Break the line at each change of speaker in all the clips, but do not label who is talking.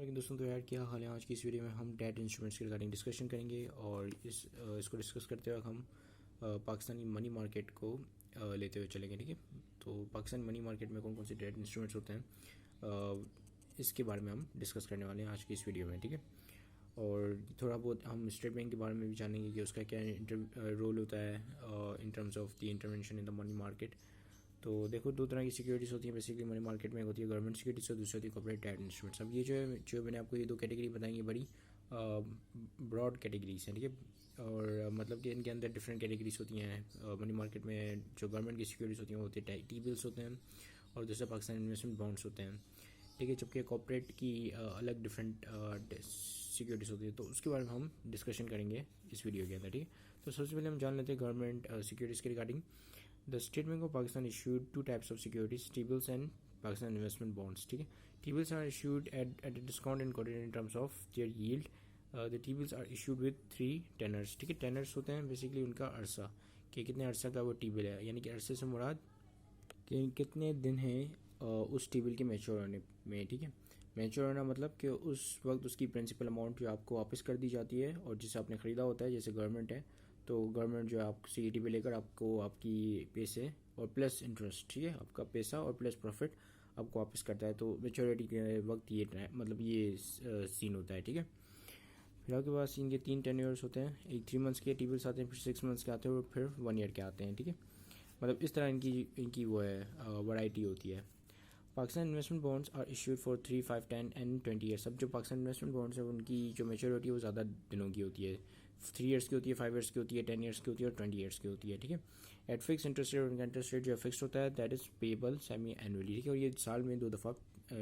लेकिन दोस्तों, तो यार क्या हाल है। आज की इस वीडियो में हम डेट इंस्ट्रूमेंट्स के रिगार्डिंग डिस्कशन करेंगे और इसको डिस्कस करते हुए हम पाकिस्तानी मनी मार्केट को लेते हुए चलेंगे। ठीक है, तो पाकिस्तानी मनी मार्केट में कौन कौन से डेट इंस्ट्रूमेंट्स होते हैं इसके बारे में हम डिस्कस करने वाले हैं आज की इस वीडियो में। ठीक है, और थोड़ा बहुत हम स्टेट बैंक के बारे में भी जानेंगे कि उसका क्या रोल होता है in terms of the intervention in the money market. तो देखो, दो तरह की सिक्योरिटीज़ होती हैं बेसिकली मनी मार्केट में। एक होती है गवर्नमेंट सिक्योरिटीज और दूसरी होती है कॉर्पोरेट डेट इंस्ट्रूमेंट्स। अब ये जो मैंने आपको ये दो कैटेगरी बताई है बड़ी ब्रॉड कैटेगरीज हैं। ठीक है, और मतलब कि इनके अंदर डिफरेंट कैटेगरीज होती हैं। मनी मार्केट में जो गवर्नमेंट की सिक्योरिटीज होती हैं वो होती है टी बिल्स होते हैं और दूसरा पाकिस्तान इन्वेस्टमेंट बॉन्ड्स होते हैं। ठीक है, जबकि कॉर्पोरेट की अलग डिफरेंट सिक्योरिटीज होती है, तो उसके बारे में हम डिस्कशन करेंगे इस वीडियो के अंदर। ठीक है, तो सबसे पहले हम जान लेते हैं गवर्नमेंट सिक्योरिटीज़ के regarding. The State Bank of Pakistan issued two types of securities, T-bills and Pakistan investment bonds. ठीक है, T-bills are issued at a discount and quoted in terms of their yield. The T-bills are issued with 3 tenors. ठीक है, tenors होते हैं basically उनका अरसा कि कितने अरसा का वो T-bill है, यानी कि अरसे से मुराद कि कितने दिन हैं उस T-bill के मैच्योर होने में। ठीक है, मैच्योर होना मतलब कि उस वक्त उसकी प्रिंसिपल अमाउंट जो आपको वापस कर दी जाती है और जिसे आपने ख़रीदा होता है। जैसे गवर्नमेंट है तो गवर्नमेंट जो है आप सीईटी पे लेकर आपको आपकी पैसे और प्लस इंटरेस्ट, ठीक है, आपका पैसा और प्लस प्रॉफिट आपको वापस करता है। तो मेच्योरिटी के वक्त ये मतलब ये सीन होता है। ठीक है, फिर आपके पास इनके 3 टेन्योर्स होते हैं। एक 3 मंथ्स के टी-बिल्स आते हैं, फिर 6 मंथ्स के आते हैं और फिर 1 ईयर के आते हैं। ठीक है, मतलब इस तरह इनकी वो है वैरायटी होती है। Pakistan investment bonds are issued for 3, 5, 10 and 20 years. अब जो पाकिस्तान इन्वेस्टमेंट बॉन्ड्स है उनकी जो मेच्योरिटी है वो ज़्यादा दिनों की होती है। 3 ईयर्स की होती है, 5 ईयर्स की होती है, 10 ईयर्स की होती है और 20 ईयर्स की होती है। ठीक है, एट फिक्स इंटरेस्ट रेट, उनका इंटरेस्ट रेट जो फिक्स होता है that is payable semi annually. ठीक है, और ये साल में 2 दफ़ा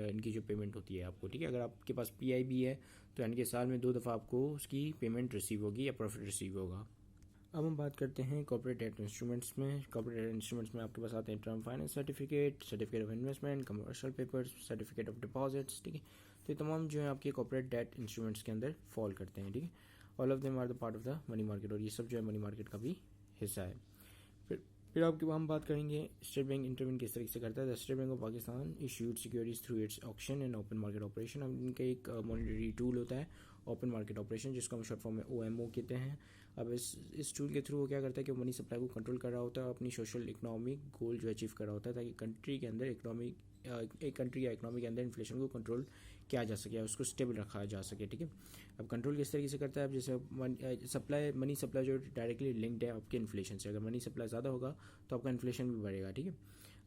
इनकी जो पेमेंट होती है आपको। ठीक है, अगर आपके पास PIB है तो यानी कि साल में 2 दफ़ा आपको उसकी पेमेंट रिसीव होगी या प्रॉफिट रिसीव होगा। अब हम बात करते हैं कॉर्पोरेट डेट इंस्ट्रूमेंट्स में। कॉर्पोरेट डेट इंस्ट्रूमेंट्स में आपके पास आते हैं term finance certificate, certificate of investment, commercial papers, certificate of deposits. ठीक है, तो ये तमाम जो है आपके कॉर्पोरेट डेट इंस्ट्रूमेंट्स के अंदर फॉल करते हैं। ठीक है, all of them are the part of the money market, और ये सब जो है मनी मार्केट का भी हिस्सा है। फिर आपके हम बात करेंगे स्टेट बैंक इंटरवेन किस तरीके से करता है। The state bank of Pakistan issued securities through it's auction and open market operation. अब इनका एक मॉनिटरी टूल होता है ओपन मार्केट ऑपरेशन, जिसको हम शॉर्ट फॉर्म में OMO कहते हैं। अब इस टूल के थ्रू वो क्या करता है कि मनी सप्लाई को कंट्रोल कर रहा होता है और अपनी सोशल इकोनॉमिक गोल जो अचीव कर रहा होता है, ताकि कंट्री के अंदर एक कंट्री या इकोनॉमी के अंदर इन्फ्लेशन को कंट्रोल किया जा सके, उसको स्टेबल रखा जा सके। ठीक है, अब कंट्रोल किस तरीके से करता है। अब जैसे मनी सप्लाई जो डायरेक्टली लिंक्ड है आपके इन्फ्लेशन से, अगर मनी सप्लाई ज़्यादा होगा तो आपका इन्फ्लेशन भी बढ़ेगा। ठीक है,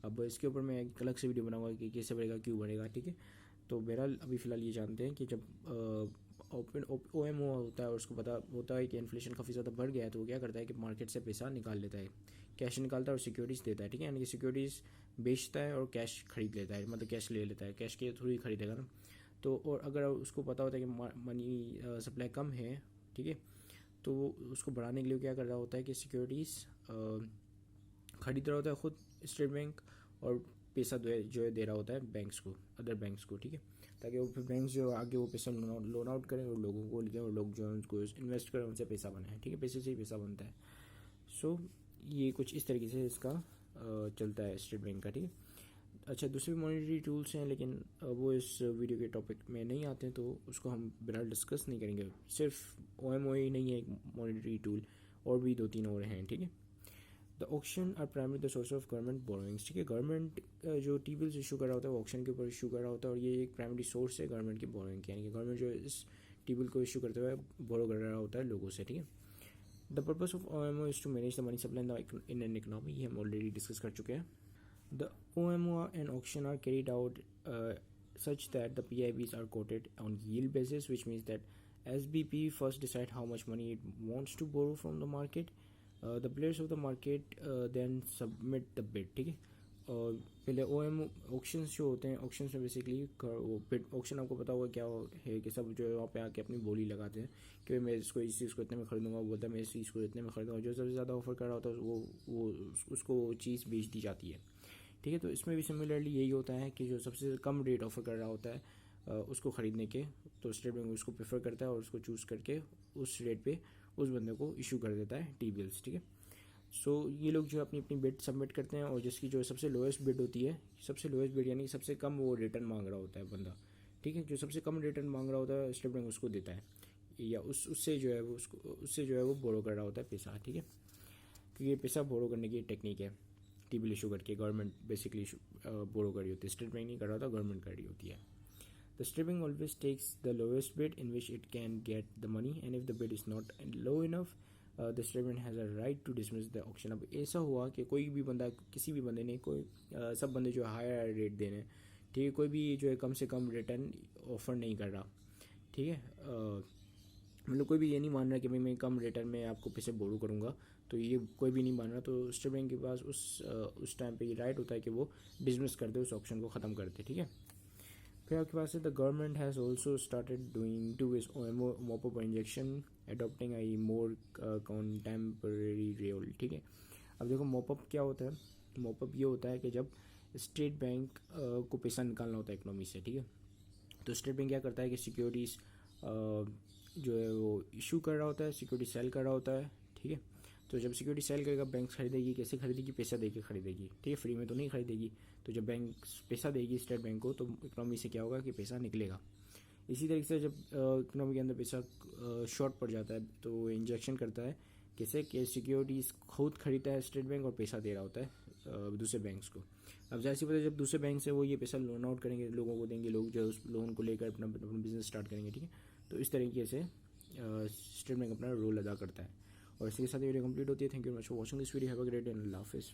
अब इसके ऊपर मैं एक अलग से वीडियो बनाऊंगा कि कैसे बढ़ेगा, क्यों बढ़ेगा। ठीक है, तो बहरहाल अभी फ़िलहाल ये जानते हैं कि जब ओपन OMO होता है और उसको पता होता है कि इन्फ्लेशन काफ़ी ज़्यादा बढ़ गया है, तो वो क्या करता है कि मार्केट से पैसा निकाल लेता है, कैश निकालता है और सिक्योरिटीज़ देता है। ठीक है, यानी कि सिक्योरिटीज़ बेचता है और कैश खरीद लेता है, मतलब कैश ले लेता है, कैश के थ्रू ही खरीदेगा ना। तो और अगर उसको पता होता है कि मनी सप्लाई कम है, ठीक है, तो वो उसको बढ़ाने के लिए क्या कर रहा होता है कि सिक्योरिटीज़ खरीद रहा होता है खुद स्टेट बैंक, और पैसा जो है दे रहा होता है बैंक्स को, अदर बैंक्स को। ठीक है, ताकि वो फिर बैंक्स जो आगे वो पैसा लोन आउट करें और लोगों को लेकर और लोग जो है उनको इन्वेस्ट करें, उनसे पैसा बनाए। ठीक है, पैसे से ही पैसा बनता है। सो ये कुछ इस तरीके से इसका चलता है स्टेट बैंक का। ठीक है, अच्छा, दूसरे मॉनिटरी टूल्स हैं लेकिन वो इस वीडियो के टॉपिक में नहीं आते हैं, तो उसको हम बहरहाल डिस्कस नहीं करेंगे। सिर्फ OMO ही नहीं है एक मॉनिटरी टूल, और भी 2-3 और हैं। ठीक है, the auction are primary the source of government borrowings. ठीक है, गवर्नमेंट जो T-बिल्स इशू कर रहा होता है वो ऑक्शन के ऊपर इशू कर रहा होता है, और ये एक प्राइमरी सोर्स है गवर्नमेंट की बोरोइंग, यानी कि गवर्नमेंट जो इस T-बिल को इशू करते हुए बोरो कर रहा होता है लोगों से। ठीक है, the purpose of OMO is to manage the money supply in an economy, ये हम ऑलरेडी डिस्कस कर चुके हैं। The OMO and auction are carried out such that the PIBs are quoted on yield basis, which means that SBP first decide how much money it wants to borrow from the market. The players of the market then submit the bid. ठीक है, और पहले OMO auctions जो होते हैं, auctions में basically वो bid auction आपको पता होगा क्या है कि सब जो है वहाँ पे आके अपनी बोली लगाते हैं कि मैं इसको इस चीज़ को इतने में खरीदूंगा, वो बोलता है मैं इस चीज़ को इतने में खरीदूंगा, जो सबसे ज़्यादा ऑफर कर रहा होता है वो उसको वो चीज़ बेच दी जाती है। ठीक है, तो इसमें भी सिमिलरली यही होता है कि जो सबसे कम रेट ऑफर कर रहा होता है उसको ख़रीदने के, तो स्टेट बैंक उसको प्रेफर करता है और उसको चूज़ करके उस रेट पे उस बंदे को इशू कर देता है T-बिल्स। ठीक है, सो ये लोग जो अपनी अपनी बिड सबमिट करते हैं, और जिसकी जो सबसे लोएस्ट बिड होती है, सबसे लोएस्ट बिड यानी सबसे कम वो रिटर्न मांग रहा होता है बंदा, ठीक है। जो सबसे कम रिटर्न मांग रहा होता है स्टेट बैंक उसको देता है, या उससे जो है वो बोरो कर रहा होता है पैसा, ठीक है। क्योंकि ये पैसा बोरो करने की टेक्निक है, टी बिल इशू करके गवर्नमेंट बेसिकली बोरो कर रही होती है, स्टेट बैंक नहीं कर रहा होता, गवर्नमेंट कर रही होती है। The state bank always takes the lowest bid in which it can get the money and if the bid is not low enough the state bank has a right to dismiss the auction. अब ऐसा हुआ कि कोई भी बंदा, किसी भी बंदे ने सब बंदे जो हायर रेट दे रहे हैं, ठीक है, कोई भी जो है कम से कम रिटर्न ऑफर नहीं कर रहा, ठीक है। मतलब कोई भी ये नहीं मान रहा कि भाई मैं कम रिटर्न में आपको पैसे बोरो करूँगा, तो ये कोई भी नहीं मान रहा। तो स्टेट बैंक के पास उस टाइम पे ये राइट होता है कि वो डिसमिस कर दे, उस ऑप्शन को ख़त्म कर दे, ठीक है। फिर आपके पास है the government has also started doing two is mop-up injection adopting I more contemporary rail, ठीक है। अब देखो मोपअप क्या होता है, मोपअप ये होता है कि जब स्टेट बैंक को पैसा निकालना होता है इकोनॉमी से, ठीक है, तो स्टेट बैंक क्या करता है कि सिक्योरिटीज़ जो है वो इशू कर रहा होता है, सिक्योरिटी सेल कर रहा होता है, ठीक है। तो जब सिक्योरिटी सेल करेगा, बैंक खरीदेगी, कैसे खरीदेगी, पैसा देके खरीदेगी, ठीक है, फ्री में तो नहीं खरीदेगी। तो जब बैंक पैसा देगी स्टेट बैंक को, तो इकोनॉमी से क्या होगा कि पैसा निकलेगा। इसी तरीके से जब इकोनॉमी के अंदर पैसा शॉर्ट पड़ जाता है तो इंजेक्शन करता है, कैसे कि सिक्योरिटीज़ खुद खरीदता है स्टेट बैंक और पैसा दे रहा होता है दूसरे बैंक्स को। अब जाहिर सी बात है, जब दूसरे बैंक से वो ये पैसा लोन आउट करेंगे, लोगों को देंगे, लोग जो है उस लोन को लेकर अपना बिजनेस स्टार्ट करेंगे, ठीक है। तो इस तरीके से स्टेट बैंक अपना रोल अदा करता है। और इसी के साथ ये वीडियो कंप्लीट होती है। Thank you very much for watching this video. Have a great day and अल्लाह हाफिज़।